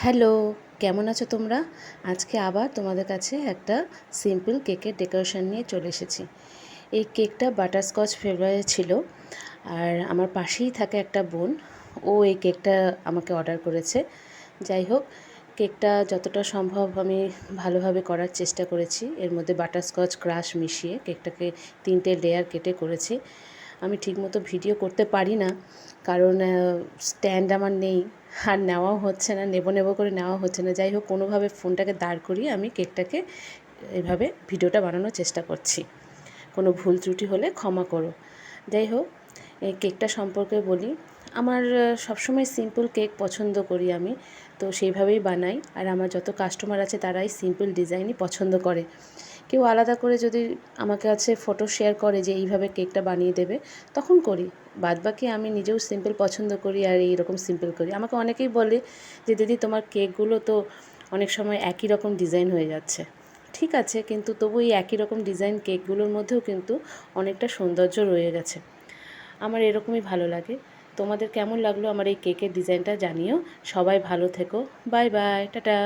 Hello, কেমন আছো তোমরা? আজকে আবার তোমাদের কাছে একটা সিম্পল কেকের ডেকোরেশন নিয়ে চলে এসেছি। এই কেকটা বাটারস্কচ ফ্লেভারে ছিল। আর আমার পাশেই থাকে একটা বোন, ও এই কেকটা আমাকে অর্ডার করেছে। যাই হোক, কেকটা যতটা সম্ভব আমি ভালোভাবে করার চেষ্টা করেছি। এর মধ্যে বাটারস্কচ ক্রাশ মিশিয়ে কেকটাকে 3টে লেয়ার কেটে করেছি। আমি ঠিকমতো ভিডিও করতে পারি না, কারণ স্ট্যান্ড আমার নেই, আর নেওয়াও হচ্ছে না, নেব করে নেওয়া হচ্ছে না। যাই হোক, কোনোভাবে ফোনটাকে দাঁড় করিয়ে আমি কেকটাকে এভাবে ভিডিওটা বানানোর চেষ্টা করছি। কোনো ভুল ত্রুটি হলে ক্ষমা করো। যাই হোক, এই কেকটা সম্পর্কে বলি। আমার সবসময় সিম্পল কেক পছন্দ করি আমি, তো সেইভাবেই বানাই। আর আমার যত কাস্টমার আছে তারাই সিম্পল ডিজাইনই পছন্দ করে। কেউ আলাদা করে যদি আমার কাছে ফটো শেয়ার করে যে এইভাবে কেকটা বানিয়ে দেবে, তখন করি। বাদবাকি আমি নিজেও সিম্পল পছন্দ করি আর এইরকম সিম্পল করি। আমাকে অনেকেই বলে যে দিদি, তোমার কেকগুলো তো অনেক সময় একই রকম ডিজাইন হয়ে যাচ্ছে। ঠিক আছে, কিন্তু তবু এই একই রকম ডিজাইন কেকগুলোর মধ্যেও কিন্তু অনেকটা সৌন্দর্য রয়ে গেছে। আমার এরকমই ভালো লাগে। তোমাদের কেমন লাগলো আমার এই কেকের ডিজাইনটা জানিও। সবাই ভালো থেকো। Bye bye, tata.